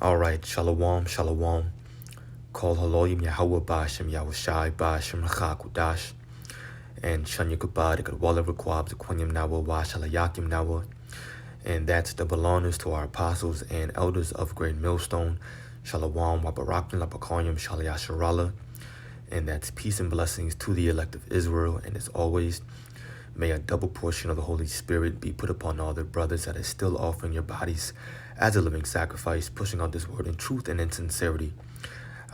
All right, Shalom, Shalom. Kol Haloyim Yahweh Ba'ashem Yahushai Ba'ashem Rachakudash. And Shanya Kubad, Gadwala Requab, the Quanyam Nawa, Washalayakim Nawa. And that's the belongers to our apostles and elders of Great Millstone. Shalom, Wabarakim, Labakonyam, Shalayasharala. And that's peace and blessings to the elect of Israel. And as always, may a double portion of the Holy Spirit be put upon all the brothers that are still offering your bodies as a living sacrifice, pushing out this word in truth and in sincerity.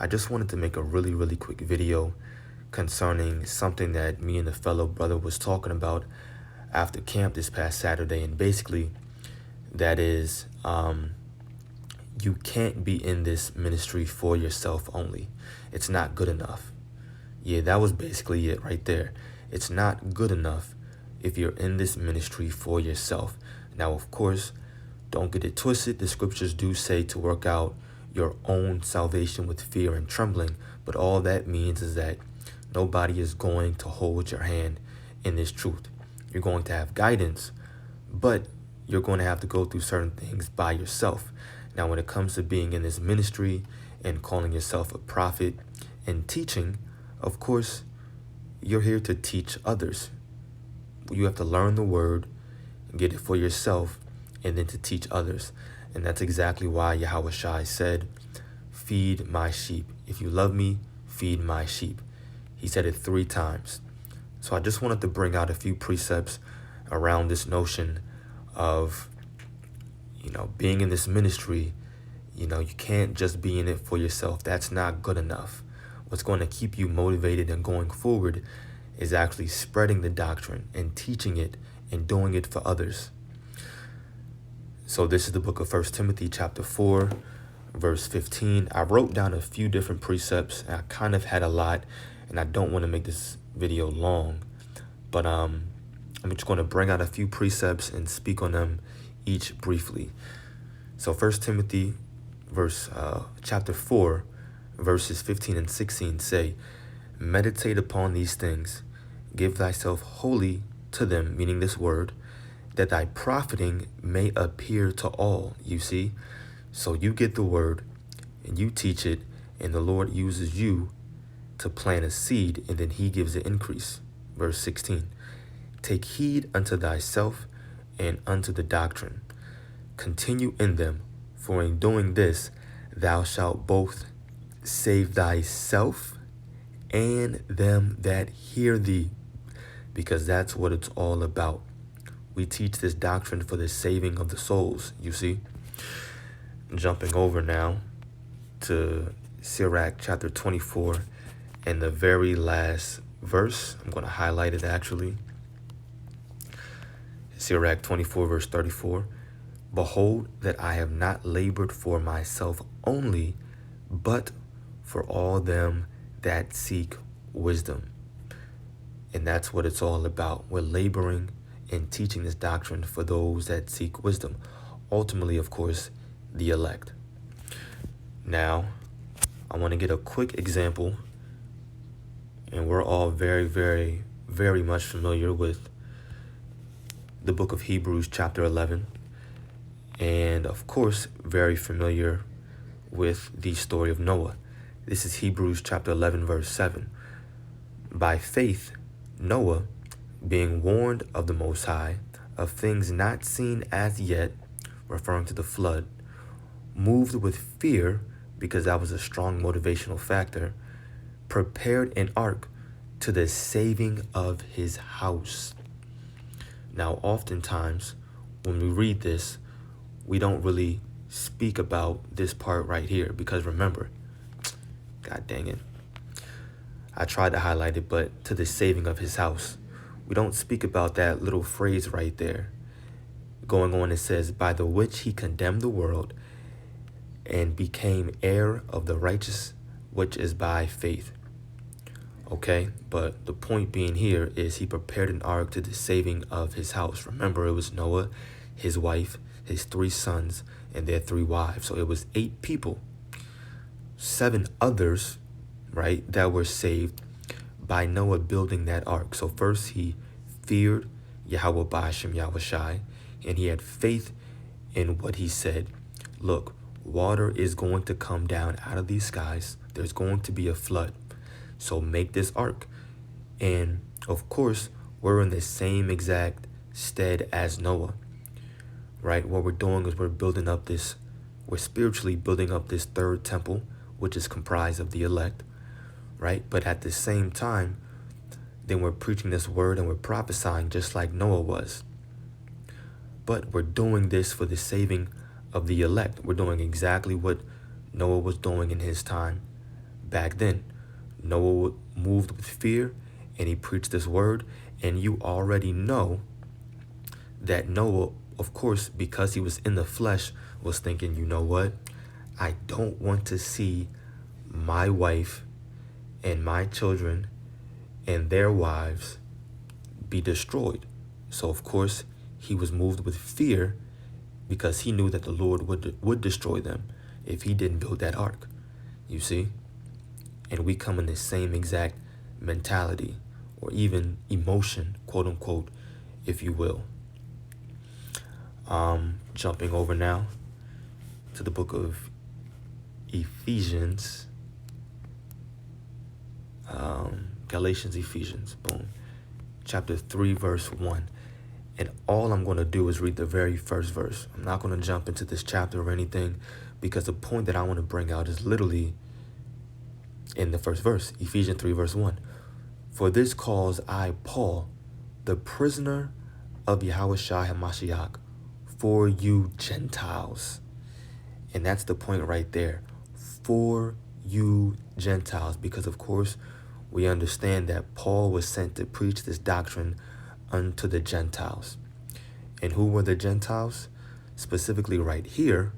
I just wanted to make a really quick video concerning something that me and a fellow brother was talking about after camp this past Saturday. And basically, that is, you can't be in this ministry for yourself only. It's not good enough. Yeah, that was basically it right there. It's not good enough if you're in this ministry for yourself. Now, of course, don't get it twisted. The scriptures do say to work out your own salvation with fear and trembling. But all that means is that nobody is going to hold your hand in this truth. You're going to have guidance, but you're going to have to go through certain things by yourself. Now, when it comes to being in this ministry and calling yourself a prophet and teaching, of course, you're here to teach others. You have to learn the word, get it for yourself, and then to teach others. And that's exactly why Yahweh Shai said, feed my sheep. If you love me, feed my sheep. He said it 3 times. So I just wanted to bring out a few precepts around this notion of, being in this ministry. You can't just be in it for yourself. That's not good enough. What's going to keep you motivated and going forward is actually spreading the doctrine and teaching it and doing it for others. So this is the book of 1 Timothy chapter 4, verse 15. I wrote down a few different precepts, and I kind of had a lot, and I don't want to make this video long, but I'm just going to bring out a few precepts and speak on them each briefly. So 1 Timothy chapter 4, verses 15 and 16 say, meditate upon these things, give thyself wholly to them, meaning this word, that thy profiting may appear to all. You see? So you get the word and you teach it, and the Lord uses you to plant a seed, and then he gives the increase. Verse 16, take heed unto thyself and unto the doctrine. Continue in them, for in doing this thou shalt both save thyself and them that hear thee, because that's what it's all about. We teach this doctrine for the saving of the souls, you see. Jumping over now to Sirach chapter 24 and the very last verse. I'm going to highlight it actually. Sirach 24 verse 34. Behold that I have not labored for myself only, but for all them that seek wisdom. And that's what it's all about. We're laboring and teaching this doctrine for those that seek wisdom. Ultimately, of course, the elect. Now, I want to get a quick example, and we're all very much familiar with the book of Hebrews chapter 11, and of course, very familiar with the story of Noah. This is Hebrews chapter 11, verse 7. By faith, Noah, being warned of the Most High, of things not seen as yet, referring to the flood, moved with fear, because that was a strong motivational factor, prepared an ark to the saving of his house. Now, oftentimes, when we read this, we don't really speak about this part right here, because remember, God dang it, I tried to highlight it, but to the saving of his house. We don't speak about that little phrase right there. Going on, it says, by the which he condemned the world and became heir of the righteous, which is by faith. Okay, but the point being here is he prepared an ark to the saving of his house. Remember, it was Noah, his wife, his 3 sons, and their 3 wives. So it was 8 people, 7 others, right, that were saved by Noah building that ark. So first he feared Yahweh Ba'ashem Yahushai, and he had faith in what he said. Look, Water is going to come down out of these skies. There's going to be a flood. So make this ark. And of course, we're in the same exact stead as Noah, right? What we're doing is we're spiritually building up this third temple, which is comprised of the elect, right? But at the same time, then we're preaching this word and we're prophesying just like Noah was. But we're doing this for the saving of the elect. We're doing exactly what Noah was doing in his time back then. Noah moved with fear and he preached this word. And you already know that Noah, of course, because he was in the flesh, was thinking, you know what? I don't want to see my wife and my children and their wives be destroyed. So, of course, he was moved with fear because he knew that the Lord would destroy them if he didn't build that ark. You see? And we come in the same exact mentality or even emotion, quote unquote, if you will. Jumping over now to the book of Ephesians, Galatians, Ephesians, boom, chapter 3, verse 1. And all I'm going to do is read the very first verse. I'm not going to jump into this chapter or anything because the point that I want to bring out is literally in the first verse, Ephesians 3, verse 1. For this cause I, Paul, the prisoner of Yahushua HaMashiach, for you Gentiles. And that's the point right there. For you Gentiles. Because, of course, we understand that Paul was sent to preach this doctrine unto the Gentiles. And who were the Gentiles? Specifically right here,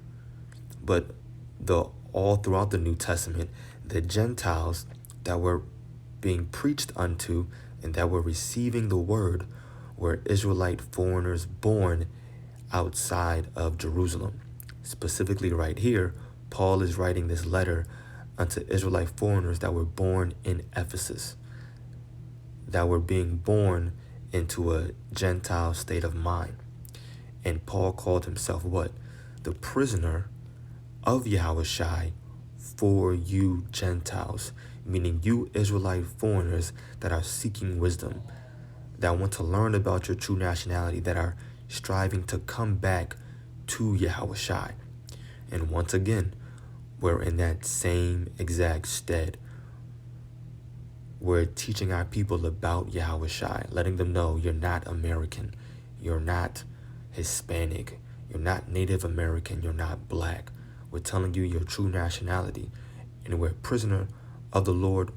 but all throughout the New Testament, the Gentiles that were being preached unto and that were receiving the word were Israelite foreigners born outside of Jerusalem. Specifically right here, Paul is writing this letter unto Israelite foreigners that were born in Ephesus, that were being born into a Gentile state of mind. And Paul called himself what? The prisoner of Yahushua for you Gentiles, meaning you Israelite foreigners that are seeking wisdom, that want to learn about your true nationality, that are striving to come back to Yahushua. And once again, we're in that same exact stead. We're teaching our people about Yahushua, letting them know you're not American, you're not Hispanic, you're not Native American, you're not black. We're telling you your true nationality, and we're a prisoner of the Lord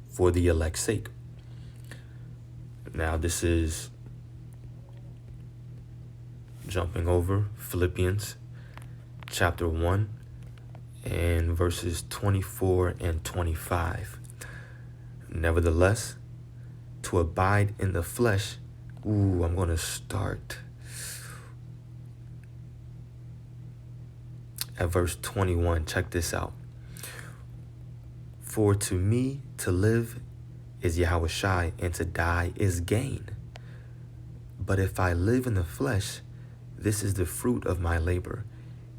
for the elect's sake. Now this is jumping over Philippians chapter 1 and verses 24 and 25. Nevertheless, to abide in the flesh, I'm going to start at verse 21. Check this out. For to me to live is Yahushua, and to die is gain. But if I live in the flesh, this is the fruit of my labor.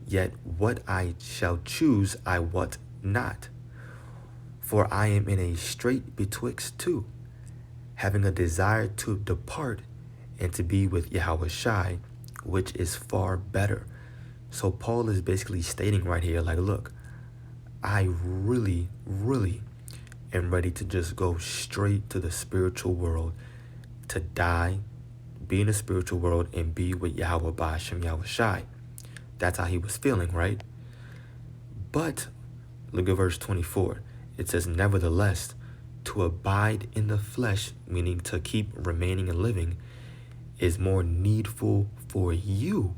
Yet what I shall choose, I wot not. For I am in a strait betwixt two, having a desire to depart and to be with Yahushua, which is far better. So Paul is basically stating right here, like, look, I really, really am ready to just go straight to the spiritual world, to die, be in the spiritual world, and be with Yahweh Ba'ashem Yahushua. That's how he was feeling, right? But look at verse 24. It says, nevertheless, to abide in the flesh, meaning to keep remaining and living, is more needful for you.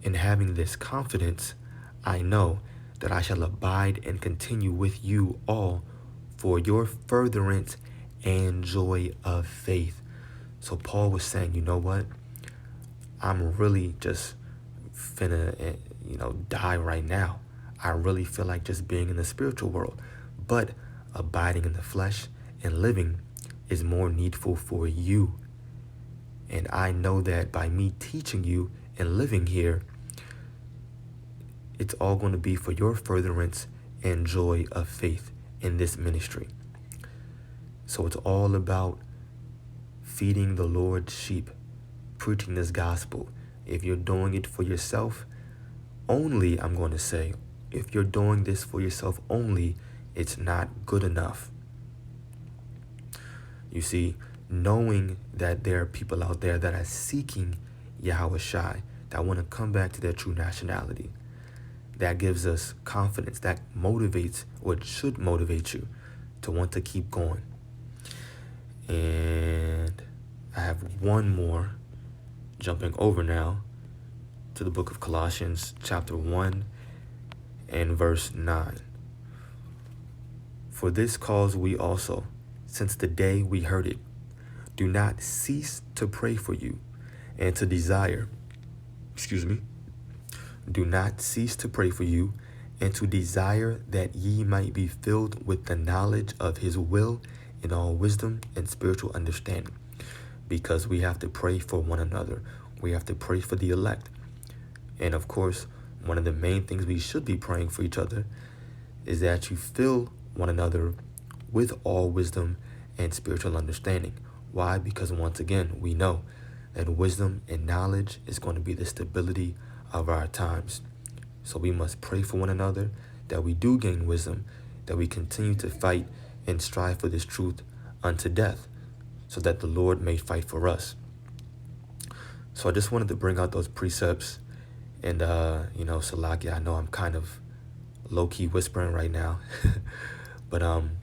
In having this confidence, I know that I shall abide and continue with you all for your furtherance and joy of faith. So Paul was saying, you know what? I'm really just finna, die right now. I really feel like just being in the spiritual world. But abiding in the flesh and living is more needful for you. And I know that by me teaching you and living here, It's all going to be for your furtherance and joy of faith in this ministry. So it's all about feeding the Lord's sheep, preaching this gospel. If you're doing it for yourself only, I'm going to say, if you're doing this for yourself only, it's not good enough. You see, knowing that there are people out there that are seeking Yahweh Shai, that want to come back to their true nationality, that gives us confidence, that motivates, or it should motivate you to want to keep going. And I have one more, jumping over now to the book of Colossians, chapter 1 and verse 9. For this cause we also, since the day we heard it, do not cease to pray for you and to desire, do not cease to pray for you and to desire that ye might be filled with the knowledge of his will in all wisdom and spiritual understanding. Because we have to pray for one another. We have to pray for the elect. And of course, one of the main things we should be praying for each other is that you fill one another with all wisdom and spiritual understanding. Why? Because once again, we know that wisdom and knowledge is going to be the stability of our times. So we must pray for one another, that we do gain wisdom, that we continue to fight and strive for this truth unto death, so that the Lord may fight for us. So I just wanted to bring out those precepts. And, Salakia, I know I'm kind of low-key whispering right now. But I'm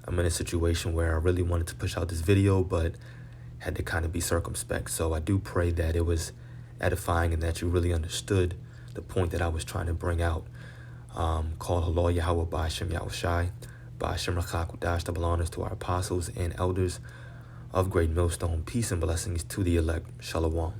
in a situation where I really wanted to push out this video, but had to kind of be circumspect. So I do pray that it was edifying and that you really understood the point that I was trying to bring out. Call Halal Yahweh Ba'ashem Yahushai, Ba'ashem Rachakudash, double honors to our apostles and elders of Great Millstone. Peace and blessings to the elect. Shalom.